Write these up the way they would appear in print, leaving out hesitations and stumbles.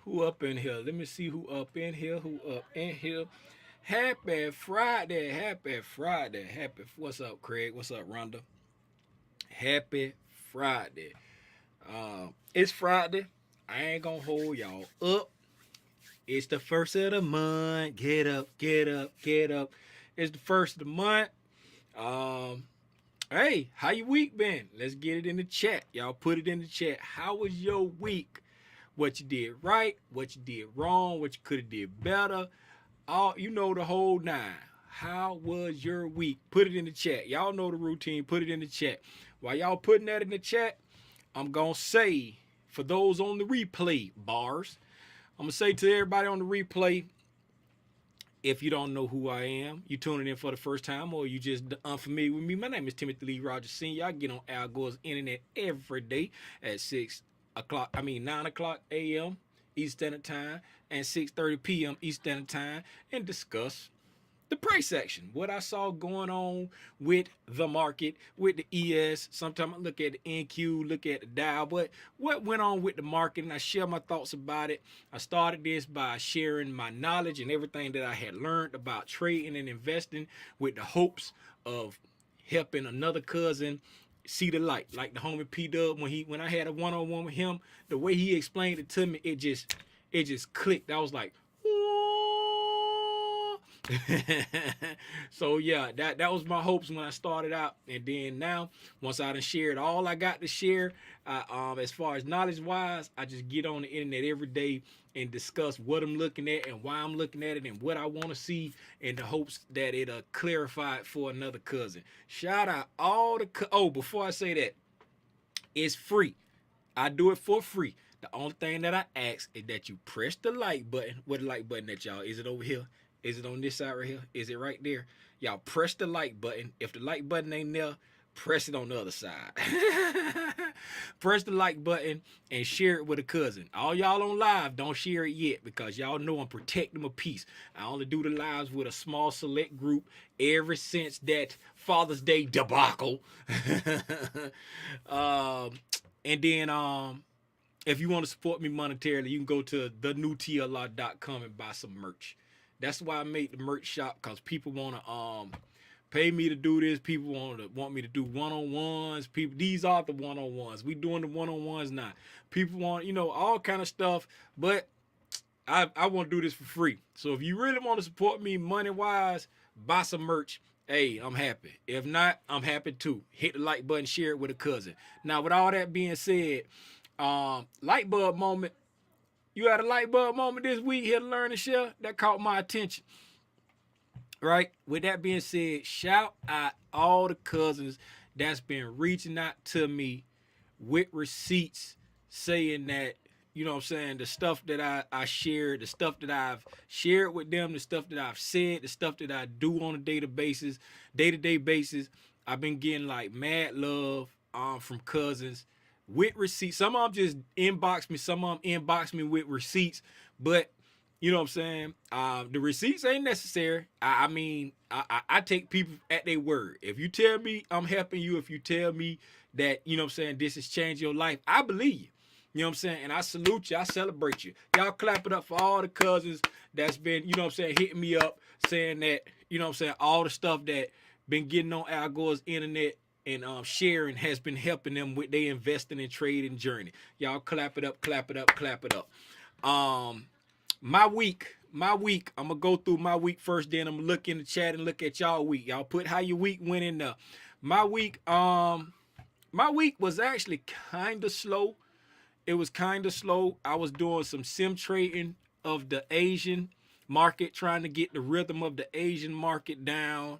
Who up in here? Let me see who up in here. Who up in here? Happy Friday. Happy Friday. Happy. What's up, Craig? What's up, Rhonda? Happy Friday. It's Friday. I ain't gonna hold y'all up. It's the first of the month. Get up, get up, get up. It's the first of the month. Um, hey, how your week been? Let's get it in the chat. Y'all put it in the chat. How was your week? What you did right, what you did wrong, what you could have did better. All you know the whole nine. How was your week? Put it in the chat. Y'all know the routine. Put it in the chat. While y'all putting that in the chat, I'm gonna say for those on the replay bars, I'm gonna say to everybody on the replay, if you don't know who I am, you tuning in for the first time, or you just unfamiliar with me, my name is Timothy Lee Rogers Sr. I get on Al Gore's internet every day at 9 o'clock a.m. Eastern Standard Time and 6:30 p.m. Eastern Standard Time and discuss the price section, what I saw going on with the market, with the ES. Sometimes I look at the NQ, look at the Dow, but what went on with the market, and I share my thoughts about it. I started this by sharing my knowledge and everything that I had learned about trading and investing with the hopes of helping another cousin see the light. Like the homie P Dub, when I had a one-on-one with him, the way he explained it to me, it just clicked. I was like, so yeah, that was my hopes when I started out, and then now once I done shared all I got to share, as far as knowledge wise, I just get on the internet every day and discuss what I'm looking at and why I'm looking at it and what I want to see in the hopes that it'll clarify it for another cousin. Shout out all the before I say that, it's free. I do it for free. The only thing that I ask is that you press the like button. What the like button at, y'all? Is it over here? Is it on this side right here? Is it right there? Y'all press the like button. If the like button ain't there, press it on the other side. Press the like button and share it with a cousin. All y'all on live, don't share it yet because y'all know I'm protecting my peace. I only do the lives with a small select group ever since that Father's Day debacle. um, and then if you want to support me monetarily, you can go to thenewtlr.com and buy some merch. That's why I made the merch shop, because people want to pay me to do this. People want me to do one-on-ones. People, these are the one-on-ones. We doing the one-on-ones now. People want, all kind of stuff, but I want to do this for free. So if you really want to support me money-wise, buy some merch. Hey, I'm happy. If not, I'm happy too. Hit the like button, share it with a cousin. Now, with all that being said, light bulb moment. You had a light bulb moment this week here to learn and share that caught my attention. Right? With that being said, shout out all the cousins that's been reaching out to me with receipts saying that, what I'm saying, the stuff that I shared, the stuff that I've shared with them, the stuff that I've said, the stuff that I do on a day-to-day basis, I've been getting like mad love from cousins with receipts. Some of them just inbox me, some of them inbox me with receipts, but you know what I'm saying? The receipts ain't necessary. I mean, I take people at their word. If you tell me I'm helping you, if you tell me that, what I'm saying, this has changed your life, I believe you. You know what I'm saying? And I salute you. I celebrate you. Y'all clap it up for all the cousins that's been, what I'm saying, hitting me up, saying that, what I'm saying, all the stuff that been getting on Al Gore's internet and sharing has been helping them with their investing and trading journey. Y'all clap it up, clap it up, clap it up. My week. I'm gonna go through my week first, then I'm gonna look in the chat and look at y'all week. Y'all put how your week went in there. My week, my week was actually kind of slow. It was kind of slow. I was doing some sim trading of the Asian market, trying to get the rhythm of the Asian market down.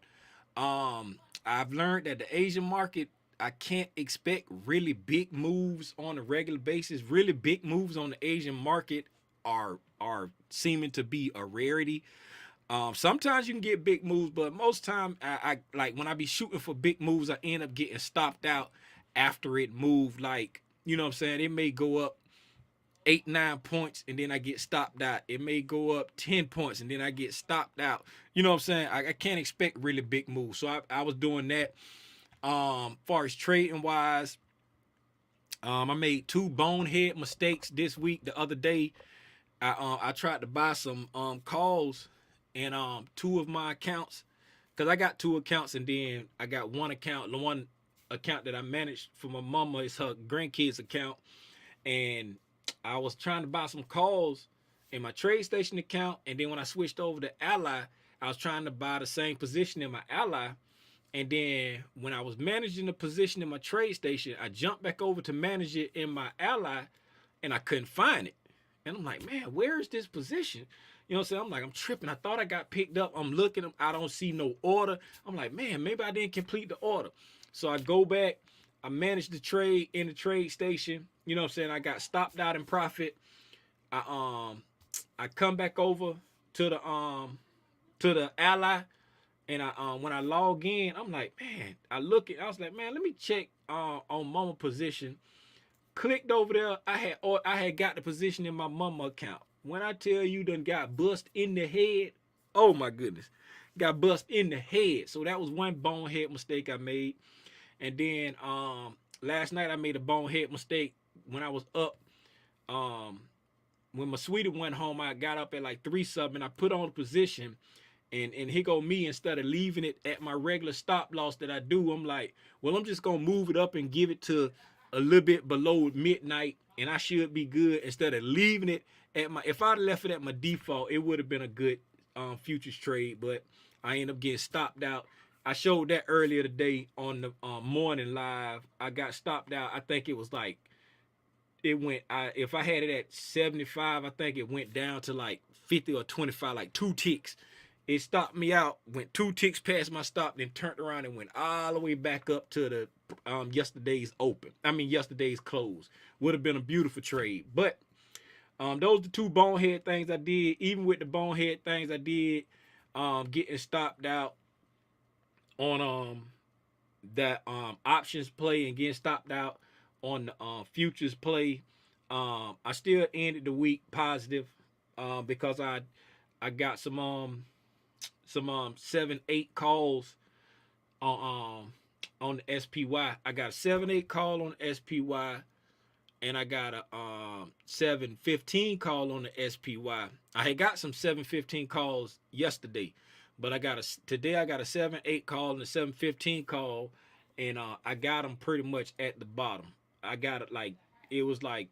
I've learned that the Asian market, I can't expect really big moves on a regular basis. Really big moves on the Asian market are seeming to be a rarity. Sometimes you can get big moves, but most time I like when I be shooting for big moves, I end up getting stopped out after it moved. Like, you know what I'm saying? It may go up 8, 9 points and then I get stopped out. It may go up 10 points and then I get stopped out. You know what I'm saying? I can't expect really big moves. So I was doing that. Far as trading wise, I made two bonehead mistakes this week. The other day, I tried to buy some calls and two of my accounts, because I got two accounts, and then I got one account. The one account that I managed for my mama is her grandkids account, and I was trying to buy some calls in my trade station account, and then when I switched over to Ally, I was trying to buy the same position in my Ally, and then when I was managing the position in my trade station, I jumped back over to manage it in my Ally, and I couldn't find it. And I'm like, man, where is this position? You know what I'm saying? I'm like, I'm tripping. I thought I got picked up. I'm looking, I don't see no order. I'm like, man, maybe I didn't complete the order. So I go back, I manage the trade in the trade station. You know what I'm saying? I got stopped out in profit. I come back over to the Ally, and I when I log in, I'm like, man, I was like, man, let me check on mama position. Clicked over there, I had got the position in my mama account. When I tell you done got bust in the head, oh my goodness. Got bust in the head. So that was one bonehead mistake I made. And then last night I made a bonehead mistake when I was up. Um when my sweetie went home, I got up at like 3 something. I put on a position, and here go me, instead of leaving it at my regular stop loss that I do, I'm like, well, I'm just gonna move it up and give it to a little bit below midnight, and I should be good, instead of leaving it at my, if I'd left it at my default, it would have been a good futures trade, but I ended up getting stopped out. I showed that earlier today on the morning live. I got stopped out. I think it was like, it went, if I had it at 75, I think it went down to like 50 or 25, like 2 ticks. It stopped me out, went 2 ticks past my stop, then turned around and went all the way back up to the yesterday's open. I mean, yesterday's close. Would have been a beautiful trade. But those are the two bonehead things I did. Even with the bonehead things I did, getting stopped out on that options play and getting stopped out on the futures play. I still ended the week positive because I got some 7-8 calls on the SPY. I got a 7-8 call on the SPY, and I got a 7-15 call on the SPY. I had got some 7-15 calls yesterday, but today I got a 7-8 call and a 7-15 call, and I got them pretty much at the bottom. I got it like, it was like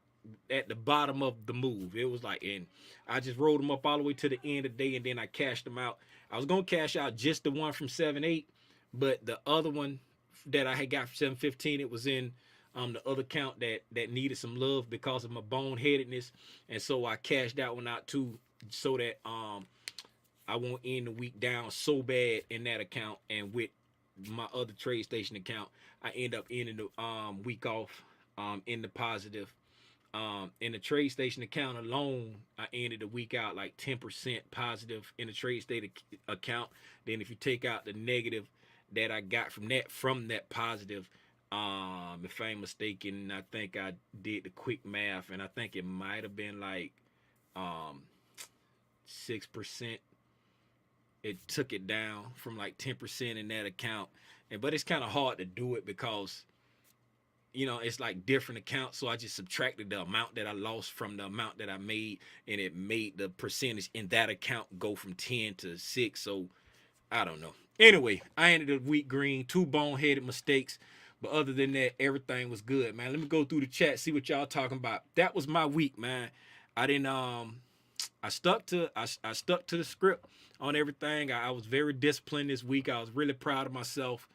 at the bottom of the move. It was like, and I just rolled them up all the way to the end of the day, and then I cashed them out. I was gonna cash out just the one from 7-8, but the other one that I had got from 7-15, it was in the other account that needed some love because of my boneheadedness, and so I cashed that one out too, so that I won't end the week down so bad in that account. And with my other trade station account, I end up ending the week off in the positive. In the trade station account alone, I ended the week out like 10% positive in the trade station account. Then if you take out the negative that I got from that positive, if I ain't mistaken, I think I did the quick math, and I think it might have been like 6%. It took it down from like 10% in that account, but it's kind of hard to do it because it's like different accounts. So I just subtracted the amount that I lost from the amount that I made, and it made the percentage in that account go from 10 to 6. So I don't know. Anyway, I ended the week green, 2 boneheaded mistakes. But other than that, everything was good, man. Let me go through the chat, see what y'all talking about. That was my week, man. I didn't I stuck to the script on everything. I was very disciplined this week. I was really proud of myself.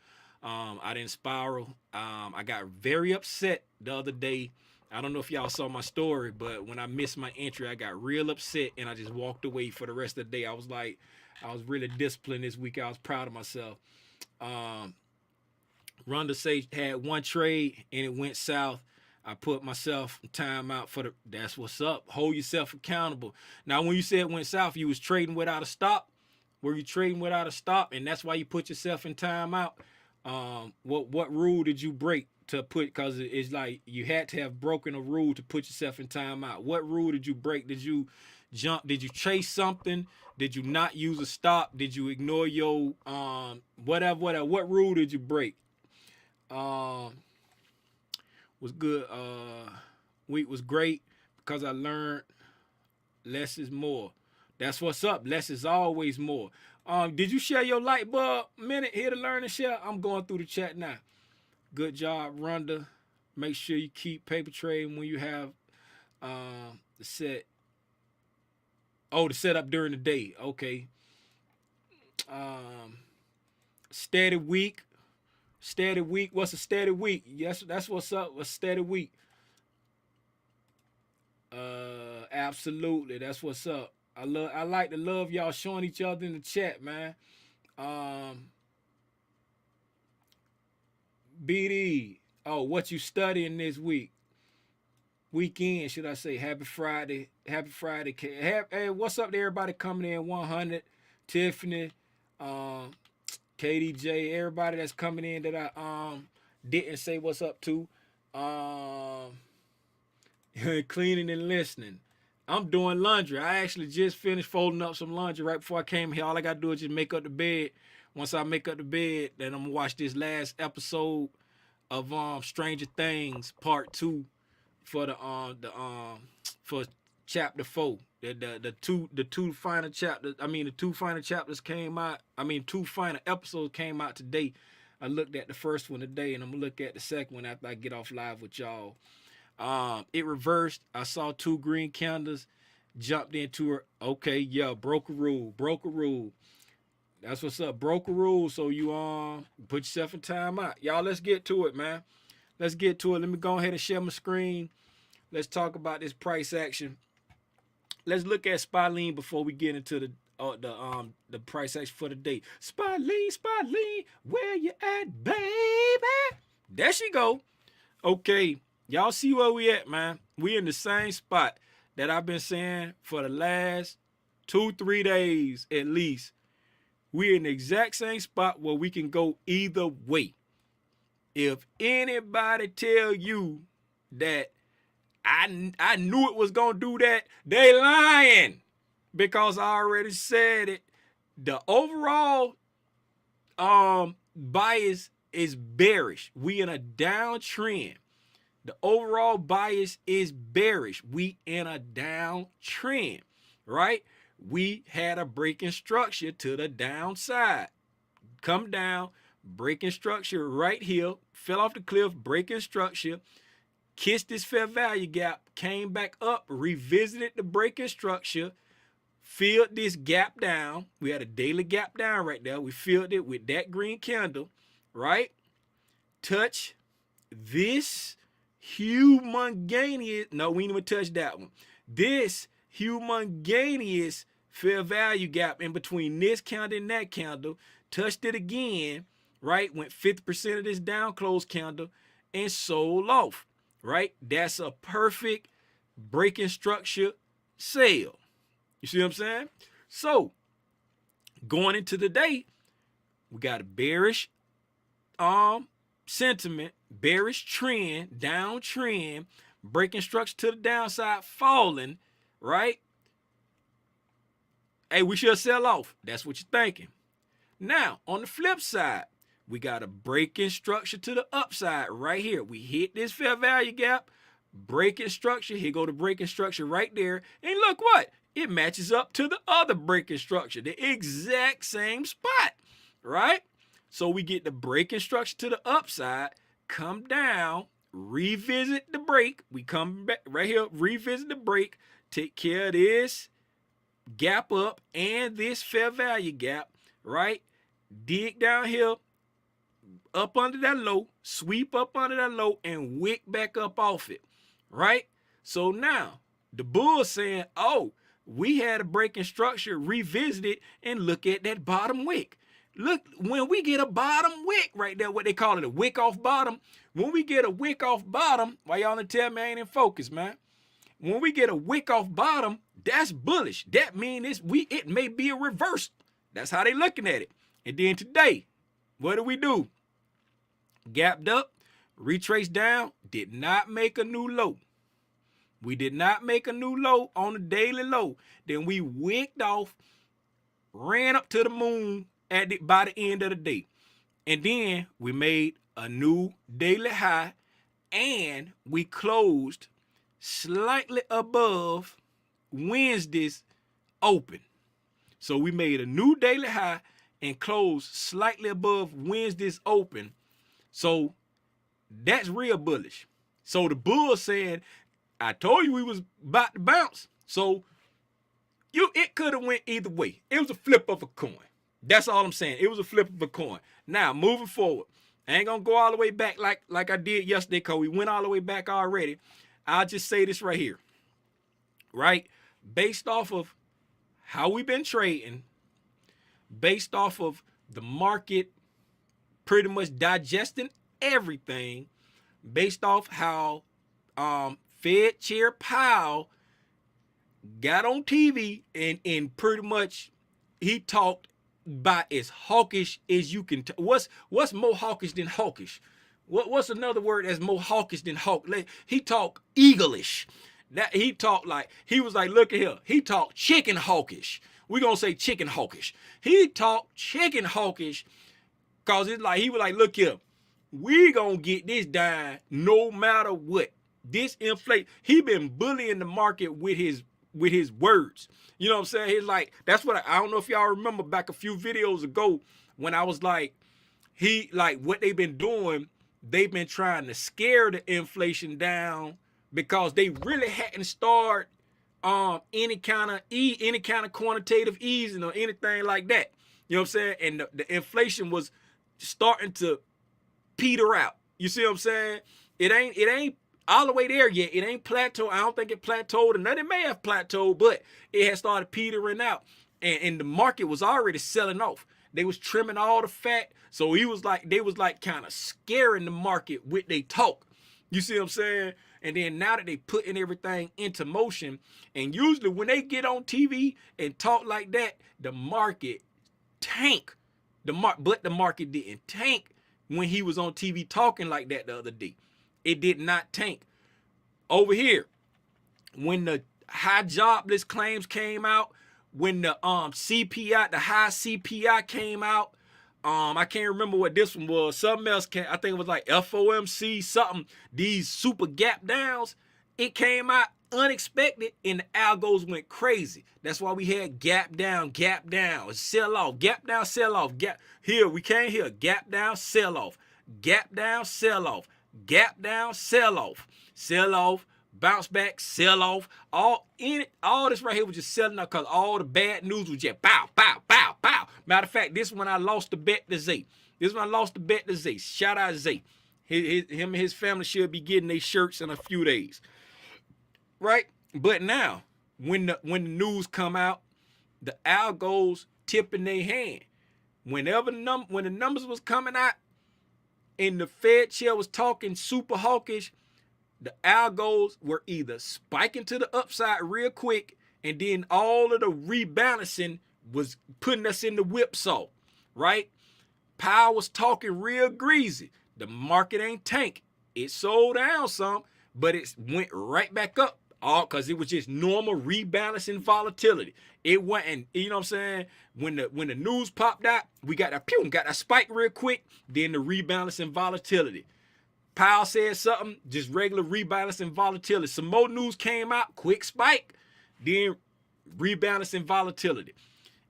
I didn't spiral. I got very upset the other day. I don't know if y'all saw my story, but when I missed my entry, I got real upset, and I just walked away for the rest of the day. I was really disciplined this week. I was proud of myself. Rhonda Sage had one trade and it went south. I put myself in timeout for that's what's up. Hold yourself accountable. Now, when you said it went south, you was trading without a stop. Were you trading without a stop, and that's why you put yourself in timeout? What rule did you break to put? Because it's like you had to have broken a rule to put yourself in timeout. What rule did you break? Did you jump? Did you chase something? Did you not use a stop? Did you ignore your whatever? What rule did you break? Was good. Week was great because I learned Less is more. That's what's up. Less is always more. Did you share your light bulb minute here to learn and share? I'm going through the chat now. Good job, Rhonda. Make sure you keep paper trading when you have the set. Oh, the setup during the day. Okay. Um, steady week. Steady week. What's a steady week? Yes, that's what's up. A steady week. Absolutely. That's what's up. I like to love y'all showing each other in the chat, man. Um, BD. Oh, what you studying this week? Weekend, should I say? Happy Friday. Happy Friday. Hey, what's up to everybody coming in? 100, Tiffany, um, KDJ, everybody that's coming in that I didn't say what's up to. Um, cleaning and listening. I'm doing laundry. I actually just finished folding up some laundry right before I came here. All I gotta do is just make up the bed. Once I make up the bed, then I'm gonna watch this last episode of Stranger Things Part 2 for for chapter 4. The two final chapters. I mean, the two final chapters came out. I mean, two final episodes came out today. I looked at the first one today, and I'm gonna look at the second one after I get off live with y'all. It reversed. I saw two green candles, jumped into her. Okay, yeah, broke a rule. Broke a rule. That's what's up. Broke a rule. So you put yourself in time out. Y'all, let's get to it, man. Let's get to it. Let me go ahead and share my screen. Let's talk about this price action. Let's look at Spy before we get into the price action for the day. Spy Lean, where you at, baby? There she go. Okay. Y'all see where we at, man. We in the same spot that I've been saying for the last 2-3 days at least. We're in the exact same spot where we can go either way. If anybody tell you that I knew it was gonna do that, they lying. Because I already said it. The overall bias is bearish. We in a downtrend. The overall bias is bearish. We in a downtrend, right? We had a breaking structure to the downside. Come down, breaking structure right here, fell off the cliff, breaking structure, kissed this fair value gap, came back up, revisited the breaking structure, filled this gap down. We had a daily gap down right there. We filled it with that green candle, right? Touch this humongous, no, we didn't even touch that one. This humongous fair value gap in between this candle and that candle, touched it again, right? Went 50% of this down close candle and sold off, right? That's a perfect breaking structure sale. You see what I'm saying? So going into the day, we got a bearish sentiment, bearish trend, downtrend, breaking structure to the downside, falling, right? Hey, we should sell off. That's what you're thinking. Now, on the flip side, we got a breaking structure to the upside right here. We hit this fair value gap, breaking structure. Here go the breaking structure right there. And look what? It matches up to the other breaking structure, the exact same spot, right? So we get the breaking structure to the upside, come down, revisit the break. We come back right here, revisit the break, take care of this gap up and this fair value gap, right? Dig down here, up under that low, sweep up under that low, and wick back up off it, right? So now the bull's saying, oh, we had a breaking structure, revisit it, and look at that bottom wick. Look, when we get a bottom wick right there, what they call it, a wick off bottom. When we get a wick off bottom, why y'all didn't tell me I ain't in focus, man? When we get a wick off bottom, that's bullish. That means it may be a reverse. That's how they looking at it. And then today, what do? Gapped up, retraced down, did not make a new low. We did not make a new low on the daily low. Then we wicked off, ran up to the moon by the end of the day. And then we made a new daily high and we closed slightly above Wednesday's open. So we made a new daily high and closed slightly above Wednesday's open. So that's real bullish. So the bull saying, I told you we was about to bounce. So it could have went either way. It was a flip of a coin. That's all I'm saying. It was a flip of a coin. Now, moving forward, I ain't gonna go all the way back like I did yesterday, because we went all the way back already. I'll just say this right here. Right? Based off of how we've been trading, based off of the market pretty much digesting everything, based off how Fed Chair Powell got on TV and pretty much he talked about as hawkish as you can. What's more hawkish than hawkish? What's another word that's more hawkish than hawk? He talked eagle-ish. That he talked like, he was like, look at here. He talked chicken hawkish. We're gonna say chicken hawkish. He talked chicken hawkish because it's like he was like, look here, we gonna get this down no matter what. This inflate, he been bullying the market with his words. You know what I'm saying? He's like, that's what I don't know if y'all remember back a few videos ago when I was like, what they've been doing, they've been trying to scare the inflation down because they really hadn't started any kind of quantitative easing or anything like that. You know what I'm saying? And the inflation was starting to peter out. You see what I'm saying? It ain't all the way there yet. It ain't plateaued. I don't think it plateaued, and it may have plateaued, but it has started petering out. And the market was already selling off. They was trimming all the fat. So they was like kind of scaring the market with they talk. You see what I'm saying? And then now that they putting everything into motion, and usually when they get on TV and talk like that, the market tank. But the market didn't tank when he was on TV talking like that the other day. It did not tank. Over here, when the high jobless claims came out, when the CPI, the high CPI came out, I can't remember what this one was. Something else came. I think it was like FOMC, something. These super gap downs. It came out unexpected, and the algos went crazy. That's why we had gap down, sell off, gap down, sell off. Gap here we came here. Gap down, sell off, gap down, sell off, gap down, sell off, bounce back, sell off. All this right here was just selling up because all the bad news was just bow, bow, bow, bow. Matter of fact, this one I lost the bet to Zay. Shout out Zay. Him and his family should be getting their shirts in a few days. Right? But now, when the news come out, the algos tipping their hand. When the numbers was coming out and the Fed chair was talking super hawkish, the algos were either spiking to the upside real quick, and then all of the rebalancing was putting us in the whipsaw, right? Powell was talking real greasy. The market ain't tank. It sold down some, but it went right back up, all because it was just normal rebalancing volatility. It wasn't, you know what I'm saying? When the news popped out, we got that spike real quick, then the rebalancing volatility. Powell said something, just regular rebalancing volatility. Some more news came out, quick spike, then rebalancing volatility.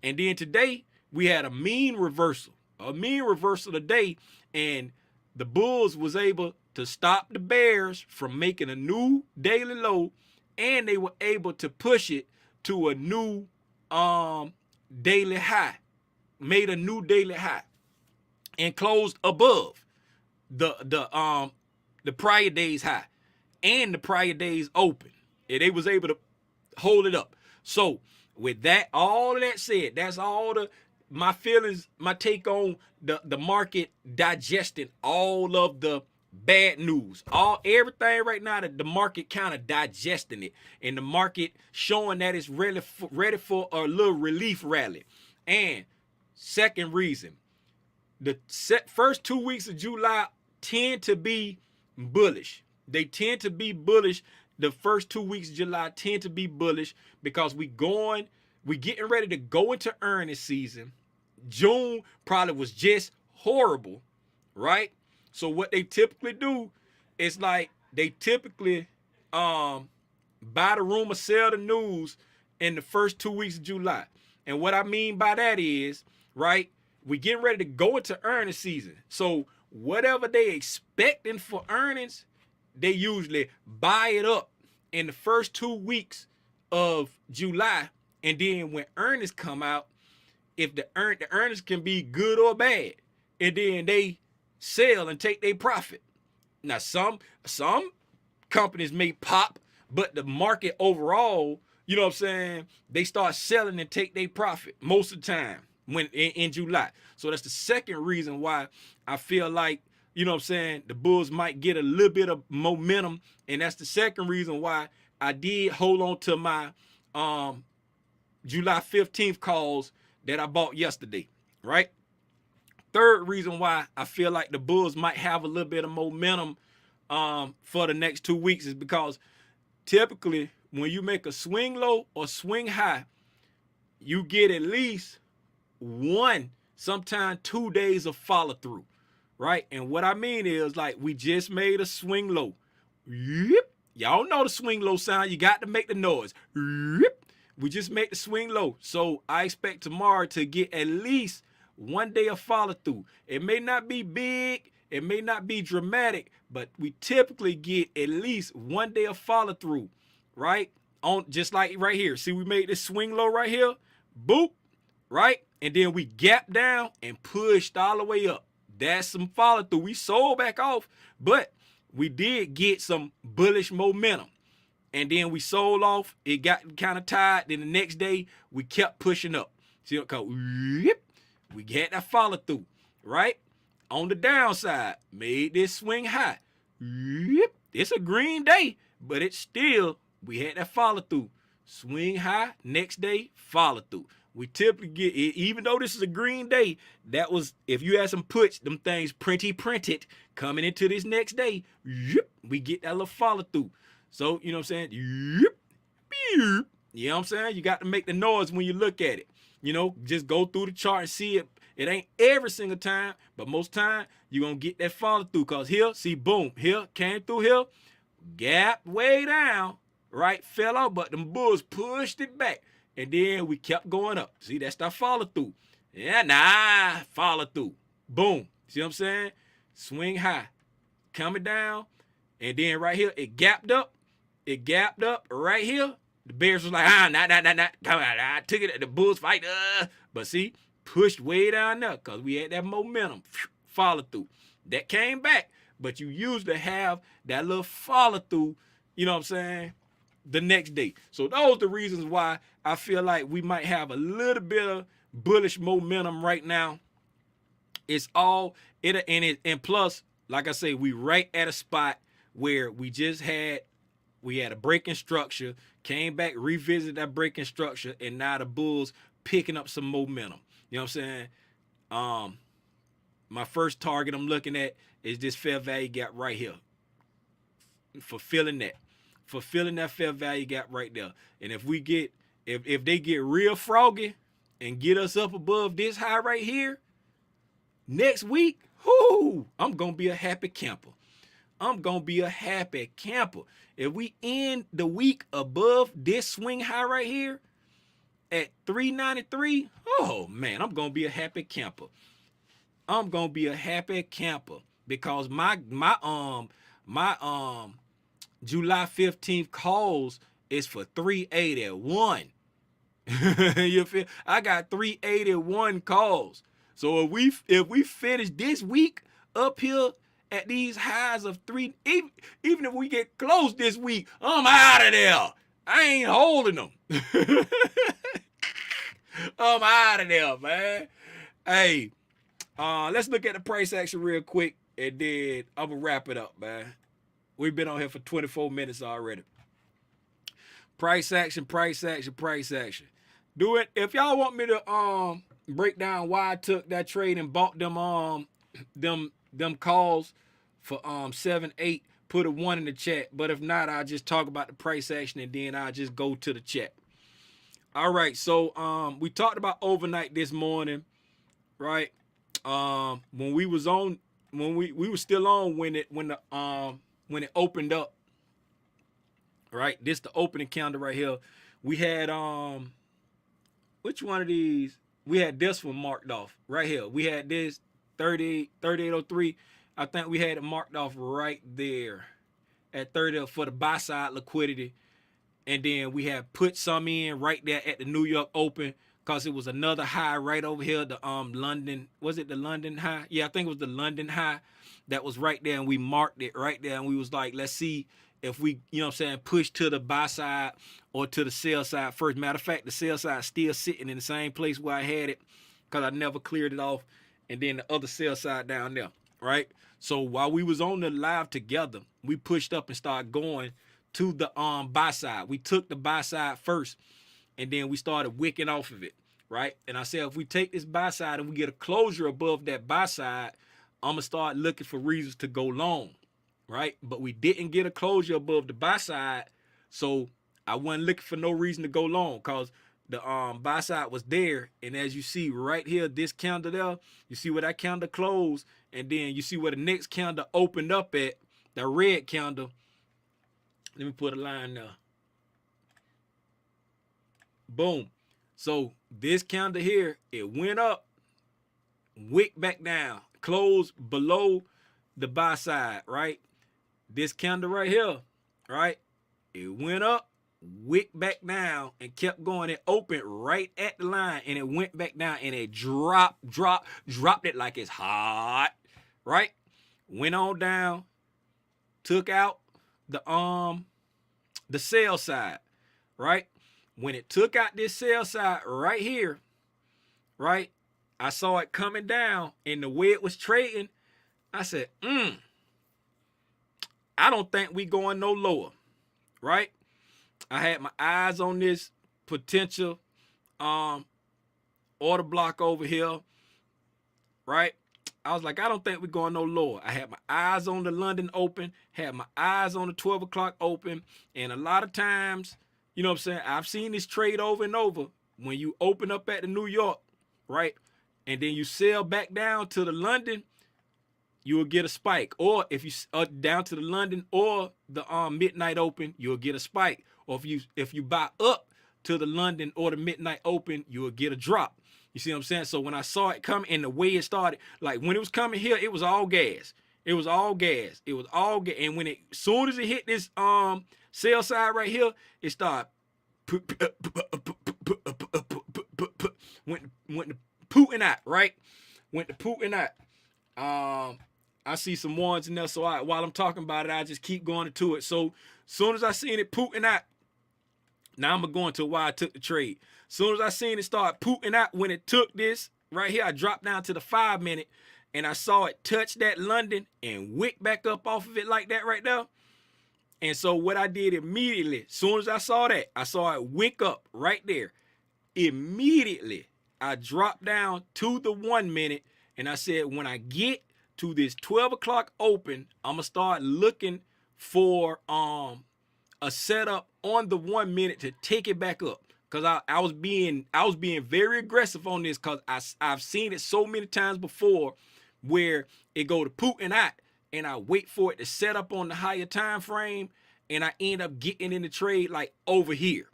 And then today, we had a mean reversal today, and the bulls was able to stop the bears from making a new daily low, and they were able to push it to a new daily high, made a new daily high, and closed above the prior day's high and the prior day's open. And they was able to hold it up. So with that, all of that said, that's all my feelings, my take on the market digesting all of the bad news. Everything right now, that the market kind of digesting it, and the market showing that it's ready for a little relief rally. And second reason, the first 2 weeks of July tend to be bullish. They tend to be bullish. The first 2 weeks of July tend to be bullish because we getting ready to go into earnings season. June probably was just horrible, right? So what they typically do is like they typically buy buy the rumor, sell the news in the first 2 weeks of July. And what I mean by that is, right, we getting ready to go into earnings season. So whatever they expecting for earnings, they usually buy it up in the first 2 weeks of July. And then when earnings come out, if the earnings can be good or bad, and then they sell and take their profit. Now some companies may pop, but the market overall, you know what I'm saying, they start selling and take their profit most of the time when in July. So that's the second reason why I feel like, you know what I'm saying, the Bulls might get a little bit of momentum. And that's the second reason why I did hold on to my July 15th calls that I bought yesterday, right? Third reason why I feel like the Bulls might have a little bit of momentum for the next 2 weeks is because typically when you make a swing low or swing high, you get at least 1, sometimes 2 days of follow through, right? And what I mean is, like, we just made a swing low. Yep. Y'all know the swing low sound. You got to make the noise. Yep. We just made the swing low. So I expect tomorrow to get at least 1 day of follow through. It may not be big. It may not be dramatic, but we typically get at least 1 day of follow through, right? On just like right here. See, we made this swing low right here. Boop, right? And then we gap down and pushed all the way up. That's some follow through. We sold back off, but we did get some bullish momentum. And then we sold off. It got kind of tired. Then the next day, we kept pushing up. See what called? We had that follow through, right? On the downside, made this swing high. It's a green day, but it's still, we had that follow through. Swing high, next day, follow through. We typically get, even though this is a green day, that was, if you had some puts, them things printed coming into this next day, we get that little follow through. So, you know what I'm saying? You know what I'm saying? You got to make the noise when you look at it. You know, just go through the chart and see it. It ain't every single time, but most time you're going to get that follow through. Because here, see, boom, here, came through here, gap way down, right? Fell out, but them Bulls pushed it back. And then we kept going up. See, that's that follow through. Yeah, follow through. Boom. See what I'm saying? Swing high, coming down. And then right here, it gapped up. It gapped up right here. The Bears was like, nah. Come on, I took it at the Bulls fight. But see, pushed way down there because we had that momentum. Follow through. That came back. But you usually have that little follow through, you know what I'm saying, the next day. So those are the reasons why I feel like we might have a little bit of bullish momentum right now. It's all, and plus, like I say, we right at a spot where we had a breaking structure, came back, revisited that breaking structure, and now the Bulls picking up some momentum. You know what I'm saying? My first target I'm looking at is this fair value gap right here. Fulfilling that fair value gap right there. And if we get, if they get real froggy and get us up above this high right here, next week, I'm going to be a happy camper. If we end the week above this swing high right here at 393, oh man, I'm going to be a happy camper. Because my July 15th calls is for 381. You feel? I got 381 calls. So if we finish this week up here at these highs of 3, even if we get close this week, I'm out of there. I ain't holding them. I'm out of there, man. Hey, let's look at the price action real quick, and then I'm gonna wrap it up, man. We've been on here for 24 minutes already. Price action. Do it. If y'all want me to break down why I took that trade and bought them calls for 7-8, put a 1 in the chat. But if not, I'll just talk about the price action and then I'll just go to the chat. All right, so we talked about overnight this morning, right? When we was on, when we were still on when it opened up, right? This the opening candle right here. We had which one of these? We had this one marked off right here. We had this 3803. I think we had it marked off right there at 30 for the buy side liquidity. And then we had put some in right there at the New York Open because it was another high right over here. The London, was it the London high? Yeah, I think it was the London high that was right there, and we marked it right there, and we was like, let's see if we, you know what I'm saying, push to the buy side or to the sell side first. Matter of fact, the sell side still sitting in the same place where I had it because I never cleared it off. And then the other sell side down there, right? So while we was on the live together, we pushed up and started going to the buy side. We took the buy side first, and then we started wicking off of it, right? And I said, if we take this buy side and we get a closure above that buy side, I'm gonna start looking for reasons to go long, right? But we didn't get a closure above the buy side, so I wasn't looking for no reason to go long because the buy side was there. And as you see right here, this candle there, you see where that candle closed, and then you see where the next candle opened up at, the red candle. Let me put a line there. Boom. So this candle here, it went up, wick back down, closed below the buy side, right? This candle right here, right? It went up, wick back down, and kept going. It opened right at the line, and it went back down, and it dropped it like it's hot, right? Went on down, took out the sell side, right? When it took out this sell side right here, right? I saw it coming down, and the way it was trading, I said, I don't think we going no lower, right? I had my eyes on this potential order block over here, right? I was like, I don't think we're going no lower. I had my eyes on the London Open, had my eyes on the 12 o'clock Open, and a lot of times, you know what I'm saying, I've seen this trade over and over. When you open up at the New York, right, and then you sell back down to the London, you will get a spike. Or if you down to the London or the midnight Open, you'll get a spike. Or if you buy up to the London or the midnight Open, you will get a drop. You see what I'm saying? So when I saw it coming and the way it started, like when it was coming here, it was all gas. It was all gas. It was all gas. And when soon as it hit this sell side right here, it started went to Putin out, right? Went to Putin out. I see some ones in there, so while I'm talking about it, I just keep going into it. So soon as I seen it Putin out, now I'm going to go into why I took the trade. Soon as I seen it start Putin out, when it took this right here, I dropped down to the 5 minute, and I saw it touch that London and wick back up off of it like that right there. And so what I did immediately, as soon as I saw that, I saw it wick up right there. Immediately, I dropped down to the 1 minute, and I said, when I get to this 12 o'clock Open, I'm going to start looking for a setup on the 1 minute to take it back up. Because I was being very aggressive on this because I've seen it so many times before where it go to Putin out, and I wait for it to set up on the higher time frame, and I end up getting in the trade like over here.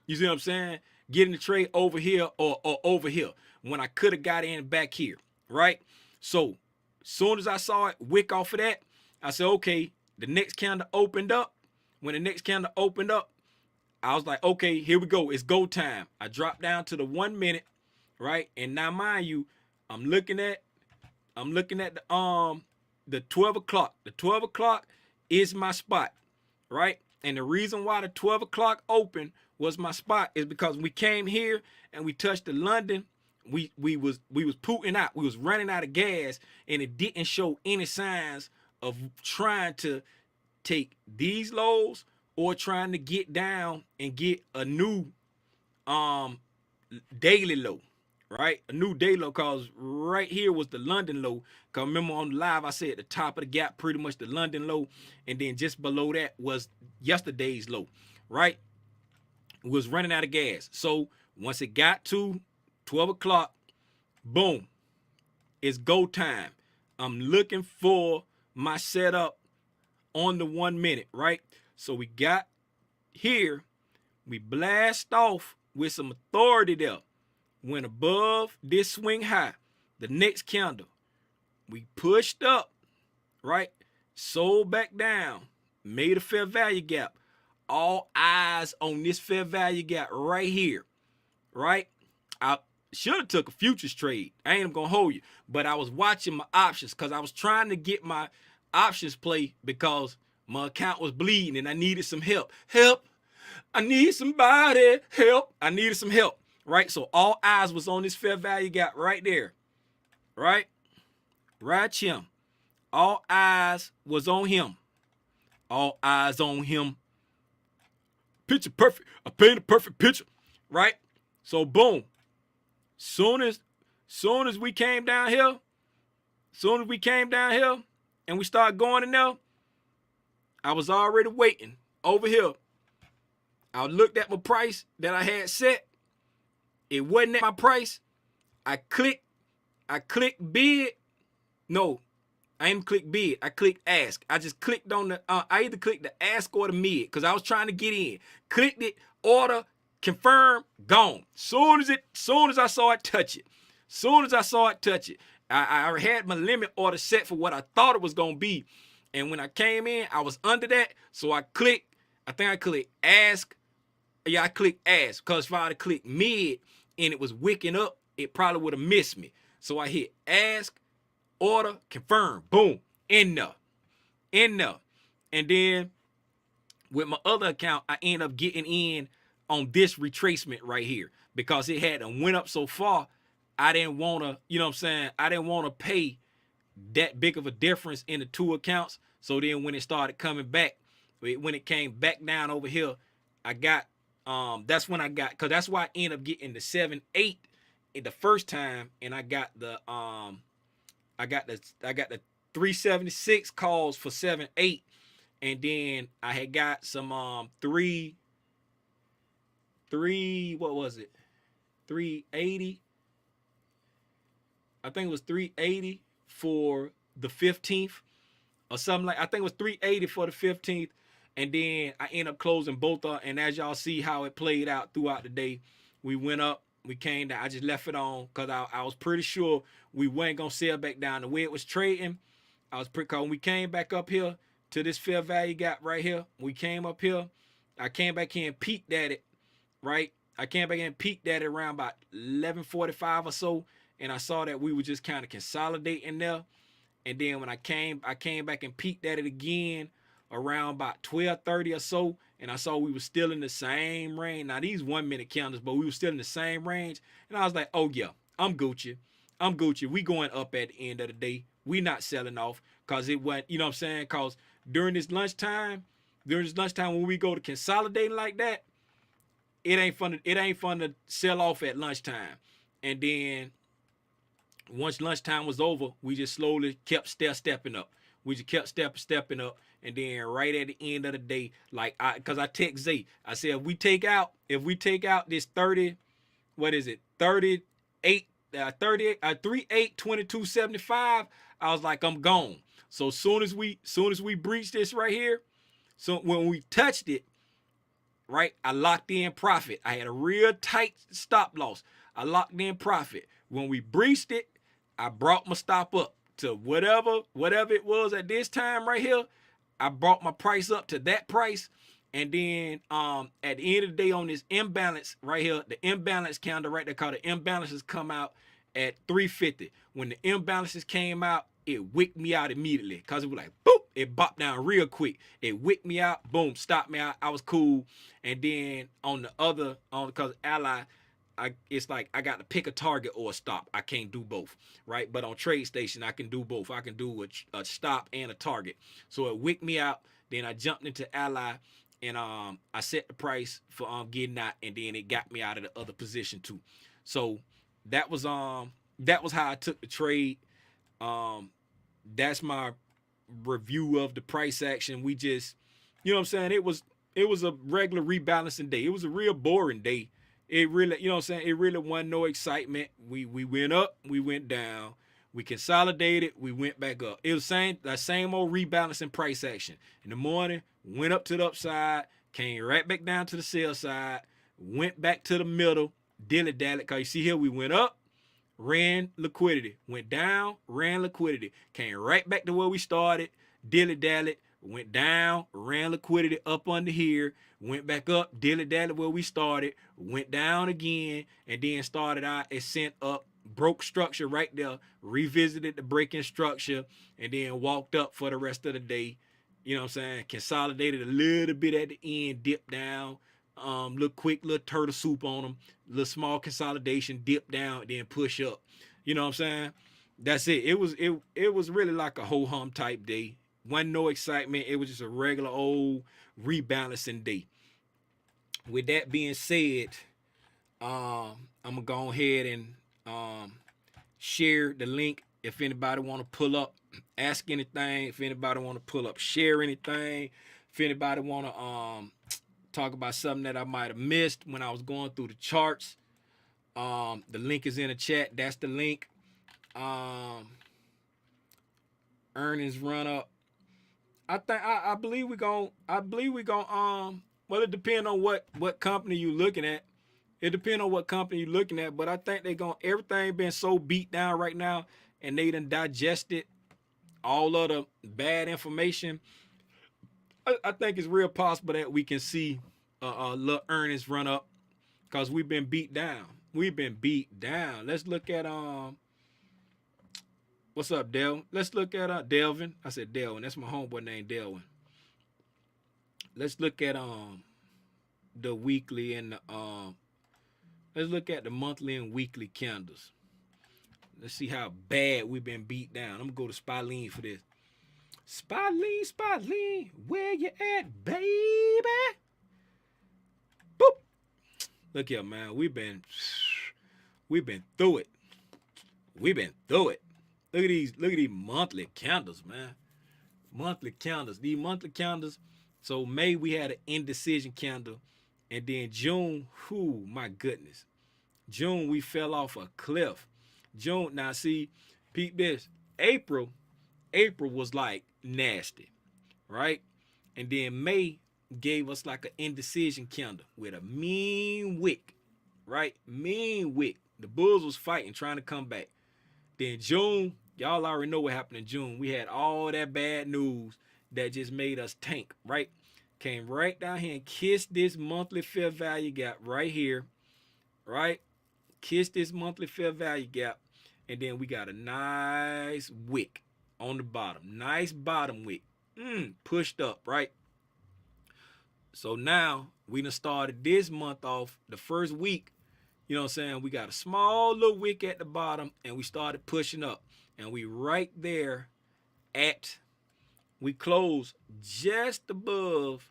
You see what I'm saying? Getting the trade over here or over here when I could have got in back here, right? So soon as I saw it wick off of that, I said, okay, the next candle opened up. When the next candle opened up, I was like, okay, here we go. It's go time. I dropped down to the 1 minute, right? And now, mind you, I'm looking at the 12 o'clock. The 12 o'clock is my spot, right? And the reason why the 12 o'clock Open was my spot is because we came here and we touched the London. We was Putin out. We was running out of gas, and it didn't show any signs of trying to take these lows or trying to get down and get a new daily low, right? A new daily low, because right here was the London low. Because remember on the live, I said at the top of the gap, pretty much the London low, and then just below that was yesterday's low, right? It was running out of gas. So once it got to 12 o'clock, boom, it's go time. I'm looking for my setup on the 1 minute, right? So we got here, we blast off with some authority there. Went above this swing high. The next candle, we pushed up, right? Sold back down, made a fair value gap. All eyes on this fair value gap right here, right? I should have took a futures trade. I ain't gonna hold you, but I was watching my options because I was trying to get my options play because my account was bleeding and I needed some help. I need somebody. Help. I needed some help, right? So all eyes was on this fair value gap right there, right? Right here. All eyes was on him. All eyes on him. Picture perfect. I painted a perfect picture, right? So boom. Soon as we came down here, and we started going in there, I was already waiting over here. I looked at my price that I had set. It wasn't at my price. I clicked bid. No, I didn't click bid. I clicked ask. I just clicked on the, I either clicked the ask or the mid because I was trying to get in. Clicked it, order, confirm, gone. Soon as I saw it touch it. I had my limit order set for what I thought it was going to be. And when I came in, I was under that. So I clicked ask. Yeah, I clicked ask because if I had clicked mid and it was wicking up, it probably would have missed me. So I hit ask, order, confirm, boom, in there. And then with my other account, I ended up getting in on this retracement right here because it had went up so far. I didn't want to, you know what I'm saying? I didn't want to pay that big of a difference in the two accounts. So then when it started coming back, when it came back down over here, I got, that's when I got, because that's why I ended up getting the 7-8 in the first time. And I got the 376 calls for 7-8. And then I had got some what was it? 380. I think it was 380 for the 15th or something like. I think it was 380 for the 15th. And then I ended up closing both up. And as y'all see how it played out throughout the day, we went up, we came down. I just left it on because I was pretty sure we weren't going to sell back down. The way it was trading, I was pretty, because when we came back up here to this fair value gap right here, we came up here, I came back here and peeked at it, right? I came back in and peeked at it around about 11:45 or so. And I saw that we were just kind of consolidating there. And then when I came back and peeked at it again around about 12:30 or so, and I saw we were still in the same range. Now these 1 minute candles, but we were still in the same range. And I was like, oh yeah, I'm Gucci. We going up at the end of the day. We not selling off because it went, you know what I'm saying? Because during this lunchtime when we go to consolidating like that, it ain't fun to sell off at lunchtime. And then once lunchtime was over, we just slowly kept stepping up. We just kept stepping up. And then right at the end of the day, like because I text Zay, I said, if we take out this 30, what is it? 38, 38, 22, 75, I was like, I'm gone. So soon as we breached this right here, so when we touched it, right, I locked in profit. I had a real tight stop loss. I locked in profit. When we breached it, I brought my stop up to whatever it was at this time right here. I brought my price up to that price. And then at the end of the day on this imbalance right here, the imbalance counter right there, called the imbalances come out at 350. When the imbalances came out, it wicked me out immediately because it was like, boop, it bopped down real quick. It wicked me out, boom, stopped me out. I was cool. And then because Ally, it's like I got to pick a target or a stop. I can't do both, right? But on TradeStation, I can do both. I can do a stop and a target. So it wicked me out. Then I jumped into Ally, and I set the price for getting out, and then it got me out of the other position too. So that was how I took the trade. That's my review of the price action. We just, you know what I'm saying? It was a regular rebalancing day. It was a real boring day. It really, you know what I'm saying? It really wasn't no excitement. We went up, we went down, we consolidated, we went back up. It was that same old rebalancing price action. In the morning, went up to the upside, came right back down to the sell side, went back to the middle, dilly-dally, because you see here we went up, ran liquidity, went down, ran liquidity, came right back to where we started, dilly-dally, went down, ran liquidity up under here, went back up, dilly-dally where we started, went down again, and then started out and sent up, broke structure right there, revisited the breaking structure, and then walked up for the rest of the day. You know what I'm saying? Consolidated a little bit at the end, dipped down, little quick little turtle soup on them, little small consolidation, dip down, then push up. You know what I'm saying? That's it. It was really like a ho hum type day. Wasn't no excitement. It was just a regular old rebalancing day. With that being said, I'm gonna go ahead and share the link if anybody want to pull up, ask anything. If anybody want to pull up, share anything. If anybody want to talk about something that I might have missed when I was going through the charts, the link is in the chat. That's the link. Earnings run up. I believe we gon' well, it depends on what company you looking at. It depends on what company you're looking at, but I think everything been so beat down right now, and they done digested all of the bad information. I think it's real possible that we can see a little earnings run up because we've been beat down. We've been beat down. Let's look at what's up, Delvin? Let's look at Delvin. I said Delvin. That's my homeboy named Delvin. Let's look at the weekly and the let's look at the monthly and weekly candles. Let's see how bad we've been beat down. I'm gonna go to Spalene for this. Spalene, where you at, baby? Boop. Look here, man. We've been through it. We've been through it. Look at these monthly candles, man. Monthly candles. These monthly candles. So May we had an indecision candle. And then June, whoo, my goodness. June, we fell off a cliff. June, now see, peep this. April was like nasty, right? And then May gave us like an indecision candle with a mean wick, right? Mean wick. The bulls was fighting, trying to come back. Then June, y'all already know what happened in June. We had all that bad news that just made us tank, right? Came right down here and kissed this monthly fair value gap right here, right? Kissed this monthly fair value gap, and then we got a nice wick on the bottom. Nice bottom wick. Pushed up, right? So now we done started this month off, the first week, you know what I'm saying? We got a small little wick at the bottom, and we started pushing up. And we right there we closed just above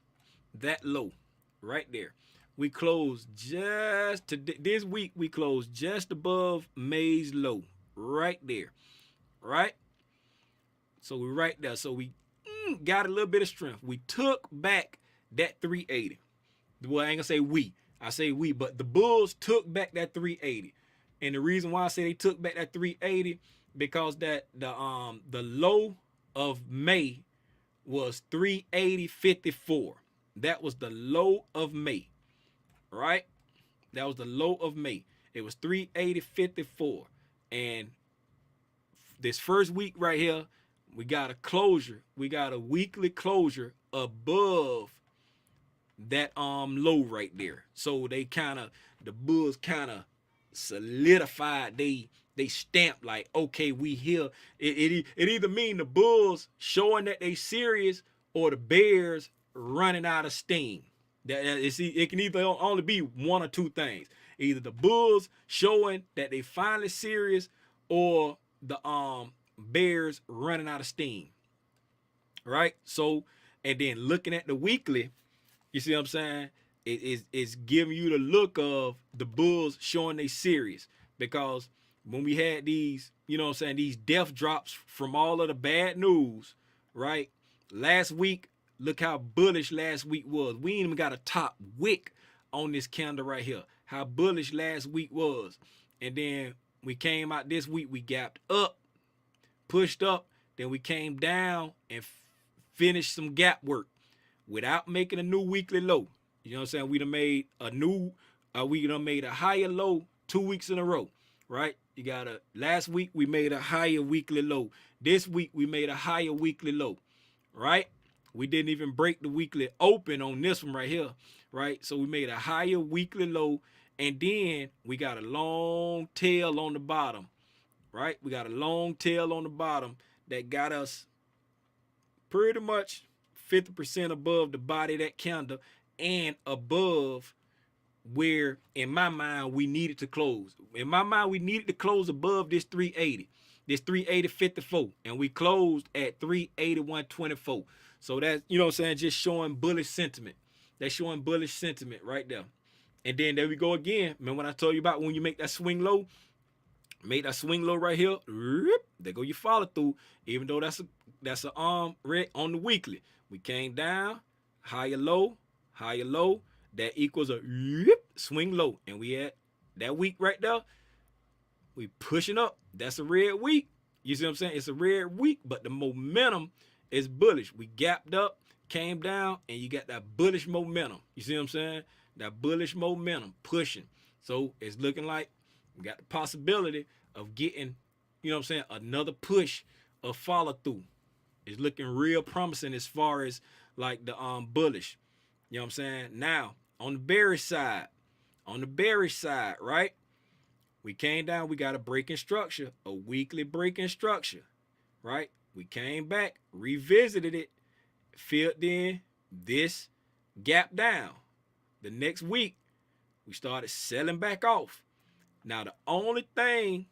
that low right there. We closed this week we closed just above May's low right there, right? So we right there. So we got a little bit of strength. We took back that 380. Well, I ain't gonna say we. I say we, but the bulls took back that 380. And the reason why I say they took back that 380 because that the low of May was 380.54. That was the low of May, right? That was the low of May. It was 380.54. And this first week right here, we got a closure. We got a weekly closure above that low right there. So the bulls kind of solidified they stamped like, okay, we here. It either mean the bulls showing that they serious or the bears running out of steam. It can either only be one or two things. Either the bulls showing that they finally serious or the bears running out of steam. Right? So, and then looking at the weekly, you see what I'm saying? It's giving you the look of the bulls showing they serious. Because when we had these, you know what I'm saying, these death drops from all of the bad news, right? Last week, look how bullish last week was. We ain't even got a top wick on this candle right here. How bullish last week was. And then we came out this week, we gapped up, pushed up, then we came down and finished some gap work. without making a new weekly low. You know what I'm saying? We done made a new, we done made a higher low 2 weeks in a row, right? You got a last week we made a higher weekly low. This week we made a higher weekly low, right? We didn't even break the weekly open on this one right here, right? So we made a higher weekly low, and then we got a long tail on the bottom, right? We got a long tail on the bottom that got us pretty much 50% above the body of that candle and above where, in my mind, we needed to close. In my mind, we needed to close above this 380, this 380.54, and we closed at 381.24. So that's, you know what I'm saying, just showing bullish sentiment. That's showing bullish sentiment right there. And then there we go again. Remember when I told you about when you make that swing low? Make that swing low right here. There go your follow through. Even though that's a red on the weekly. We came down, higher low. That equals a swing low. And we had that week right there. We pushing up. That's a red week. You see what I'm saying? It's a red week, but the momentum is bullish. We gapped up, came down, and you got that bullish momentum. You see what I'm saying? That bullish momentum pushing. So it's looking like we got the possibility of getting, you know what I'm saying, another push of follow through. It's looking real promising as far as like the bullish. You know what I'm saying? Now, on the bearish side, right? We came down, we got a breaking structure, a weekly breaking structure, right? We came back, revisited it, filled in this gap down. The next week, we started selling back off. Now, the only thing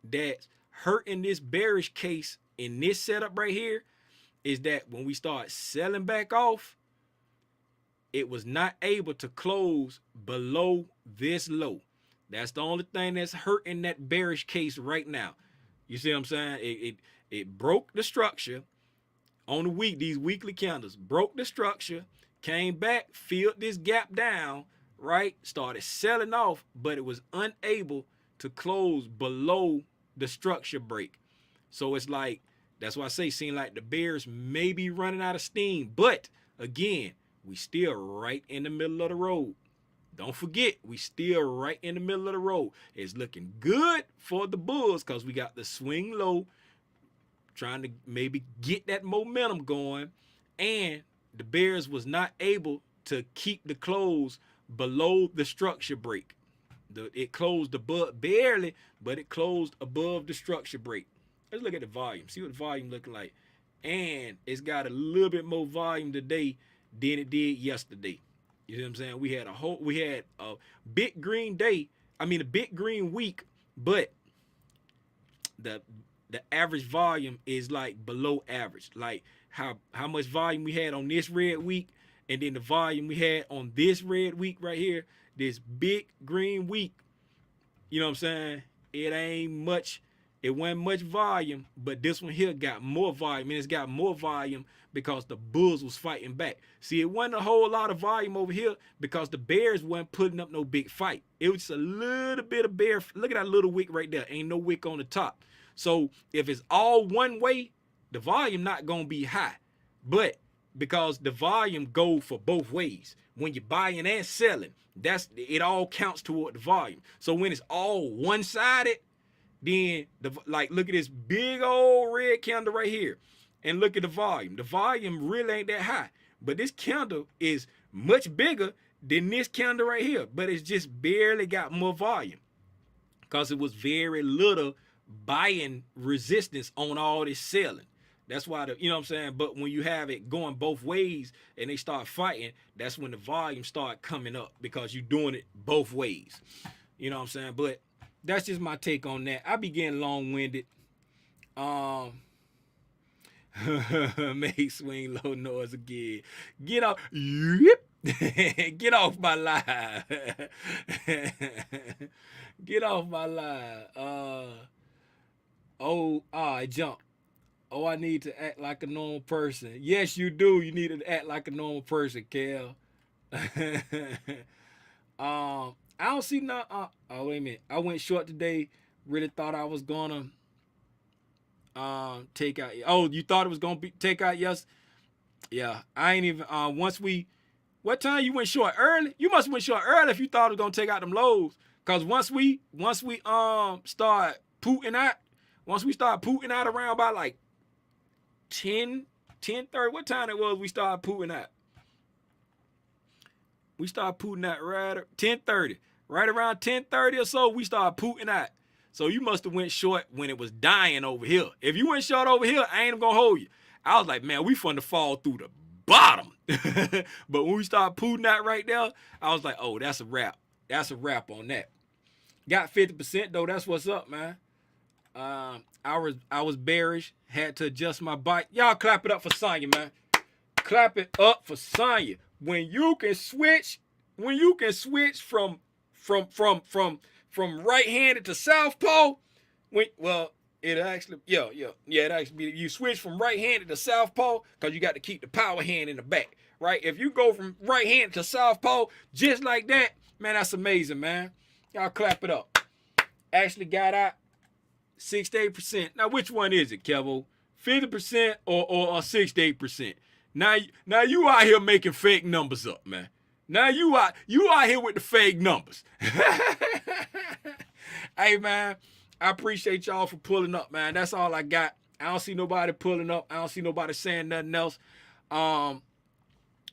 that's hurting this bearish case in this setup right here is that when we start selling back off, it was not able to close below this low. That's the only thing that's hurting that bearish case right now. You see what I'm saying? It broke the structure on the week. These weekly candles broke the structure, came back, filled this gap down, right? Started selling off, but it was unable to close below the structure break. So it's like, that's why I say, seem like the bears may be running out of steam. But again, we still right in the middle of the road. Don't forget, we still right in the middle of the road. It's looking good for the bulls because we got the swing low, trying to maybe get that momentum going, and the bears was not able to keep the close below the structure break. It closed above, barely, but it closed above the structure break. Let's look at the volume. See what the volume looking like. And it's got a little bit more volume today than it did yesterday. You know what I'm saying? We had a big green day. I mean, a big green week, but the average volume is like below average. Like how much volume we had on this red week, and then the volume we had on this red week right here, this big green week. You know what I'm saying? It ain't much. It wasn't much volume, but this one here got more volume, and it's got more volume because the bulls was fighting back. See, it wasn't a whole lot of volume over here because the bears weren't putting up no big fight. It was a little bit of bear. Look at that little wick right there. Ain't no wick on the top. So if it's all one way, the volume not gonna be high. But because the volume go for both ways, when you're buying and selling, it all counts toward the volume. So when it's all one-sided, then look at this big old red candle right here, and look at the volume. The volume really ain't that high, but this candle is much bigger than this candle right here, but it's just barely got more volume because it was very little buying resistance on all this selling. That's why you know what I'm saying? But when you have it going both ways and they start fighting, that's when the volume start coming up because you're doing it both ways. You know what I'm saying? But that's just my take on that. I be getting long-winded. Make swing low noise again. Get off. Get off my live. Get off my live. I jumped. Oh, I need to act like a normal person. Yes, you do. You need to act like a normal person, Kel. I don't see no. Wait a minute. I went short today. Really thought I was gonna take out. Oh, you thought it was gonna be take out? Yes. Yeah, I ain't even. Once we, what time you went short early? You must have went short early if you thought it was gonna take out them lows. Cause once we start pooting out, once we start pooting out around about like 10:30. What time it was we started pooting out? We started pooting out right at 10:30. Right around 10:30 or so, we started pooting out. So you must have went short when it was dying over here. If you went short over here, I ain't gonna hold you. I was like, man, we finna fall through the bottom. But when we started pooting out right there, I was like, oh, that's a wrap. That's a wrap on that. Got 50% though. That's what's up, man. I was bearish. Had to adjust my bite. Y'all clap it up for Sonya, man. Clap it up for Sonya. When you can switch from right-handed to southpaw, it actually it actually be, you switch from right-handed to southpaw because you got to keep the power hand in the back, right? If you go from right-handed to southpaw just like that, man, that's amazing, man. Y'all clap it up. Actually got out 68%. Now, which one is it, Kevo? 50% or 68%? Now you out here making fake numbers up, man. Now you out here with the fake numbers. Hey, man, I appreciate y'all for pulling up, man. That's all I got. I don't see nobody pulling up. I don't see nobody saying nothing else.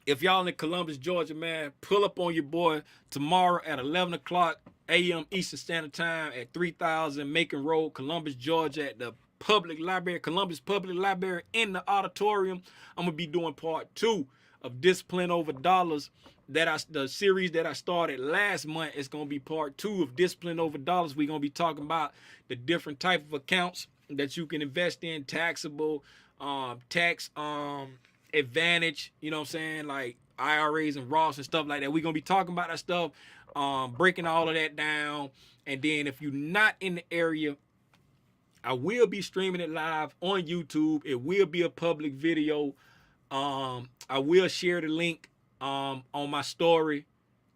If y'all in Columbus, Georgia, man, pull up on your boy tomorrow at 11 o'clock a.m. Eastern Standard Time at 3000 Macon Road, Columbus, Georgia, at the Public Library, Columbus Public Library in the auditorium. I'm going to be doing part 2 of Discipline Over Dollars. The series that I started last month is going to be part 2 of Discipline Over Dollars. We're going to be talking about the different type of accounts that you can invest in, taxable, tax advantage, you know what I'm saying, like IRAs and Roths and stuff like that. We're going to be talking about that stuff, breaking all of that down. And then if you're not in the area, I will be streaming it live on YouTube. It will be a public video. I will share the link on my story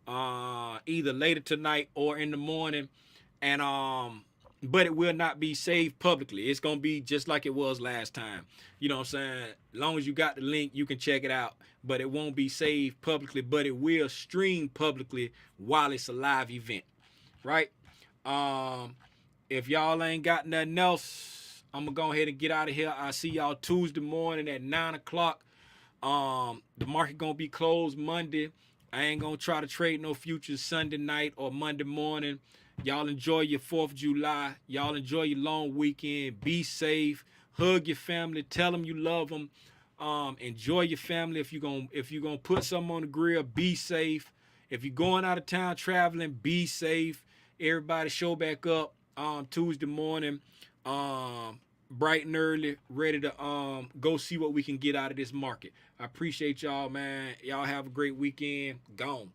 either later tonight or in the morning. And but it will not be saved publicly. It's going to be just like it was last time. You know what I'm saying? As long as you got the link, you can check it out. But it won't be saved publicly, but it will stream publicly while it's a live event. Right? If y'all ain't got nothing else, I'm going to go ahead and get out of here. I'll see y'all Tuesday morning at 9 o'clock. The market going to be closed Monday. I ain't going to try to trade no futures Sunday night or Monday morning. Y'all enjoy your 4th of July. Y'all enjoy your long weekend. Be safe. Hug your family. Tell them you love them. Enjoy your family. If you're gonna put something on the grill, be safe. If you're going out of town traveling, be safe. Everybody show back up Tuesday morning, bright and early, ready to go see what we can get out of this market. I appreciate y'all, man. Y'all have a great weekend. Gone.